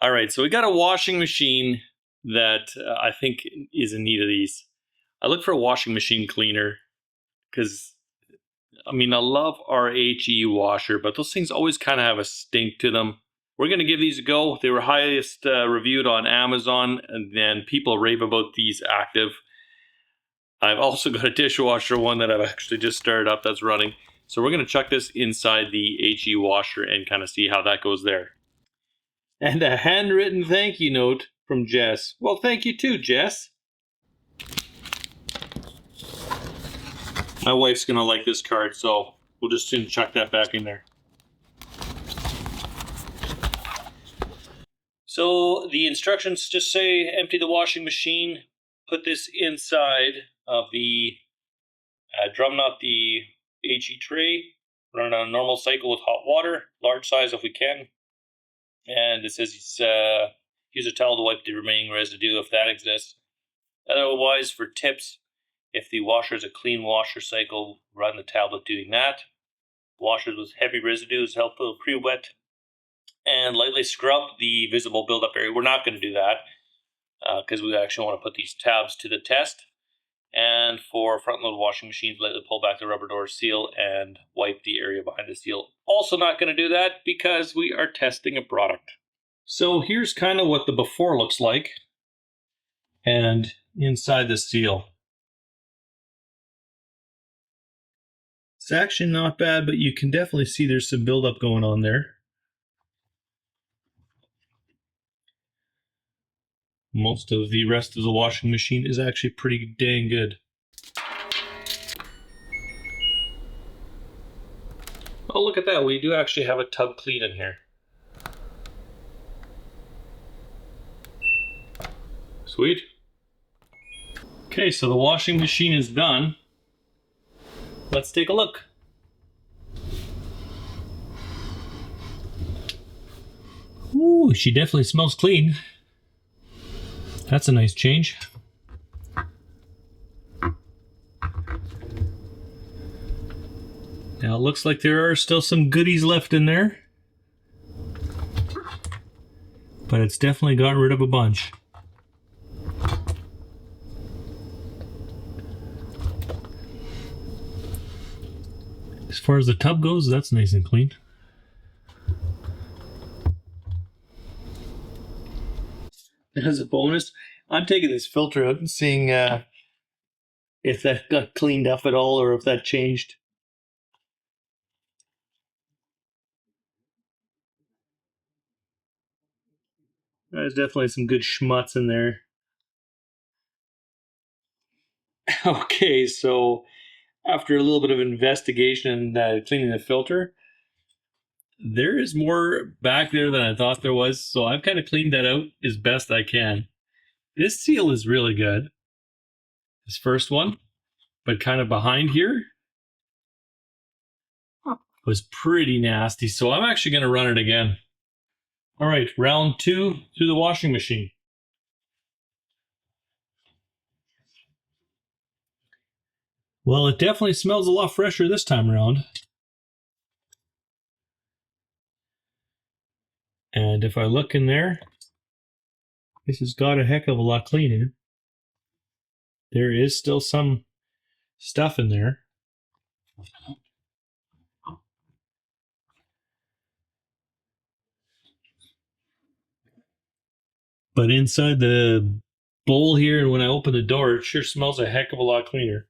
All right, so we got a washing machine that I think is in need of these. I look for a washing machine cleaner because, I mean, I love our HE washer, but those things always kind of have a stink to them. We're going to give these a go. They were highest reviewed on Amazon, and then people rave about these active. I've also got a dishwasher one that I've actually just started up that's running. So we're going to chuck this inside the HE washer and kind of see how that goes there. And a handwritten thank you note from Jess. Well, thank you too, Jess. My wife's going to like this card, so we'll just soon chuck that back in there. So the instructions just say empty the washing machine, put this inside of the drum out the HE tray, run it on a normal cycle with hot water, large size if we can. And it says use a towel to wipe the remaining residue if that exists. Otherwise, for tips, if the washer is a clean washer cycle, run the tablet doing that. Washers with heavy residues help pre-wet and lightly scrub the visible buildup area. We're not going to do that because we actually want to put these tabs to the test. And for front-load washing machines, lightly pull back the rubber door seal and wipe the area behind the seal. Also not going to do that because we are testing a product. So here's kind of what the before looks like and inside the seal. It's actually not bad, but you can definitely see there's some buildup going on there. Most of the rest of the washing machine is actually pretty dang good. Oh, look at that. We do actually have a tub clean in here. Sweet. Okay, so the washing machine is done. Let's take a look. Ooh, she definitely smells clean. That's a nice change. Now it looks like there are still some goodies left in there, but it's definitely gotten rid of a bunch. As far as the tub goes, that's nice and clean. As a bonus, I'm taking this filter out and seeing if that got cleaned up at all or if that changed. There's definitely some good schmutz in there. Okay, so after a little bit of investigation and cleaning the filter, there is more back there than I thought there was, so I've kind of cleaned that out as best I can. This seal is really good, this first one, but kind of behind here was pretty nasty, so I'm actually going to run it again. All right, round 2 through the washing machine. Well, it definitely smells a lot fresher this time around. And if I look in there, this has got a heck of a lot cleaner. There is still some stuff in there. But inside the bowl here, and when I open the door, it sure smells a heck of a lot cleaner.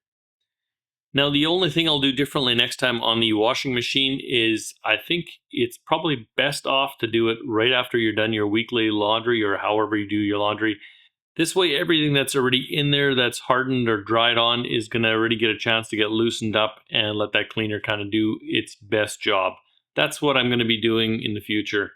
Now, the only thing I'll do differently next time on the washing machine is I think it's probably best off to do it right after you're done your weekly laundry or however you do your laundry. This way, everything that's already in there that's hardened or dried on is going to already get a chance to get loosened up and let that cleaner kind of do its best job. That's what I'm going to be doing in the future.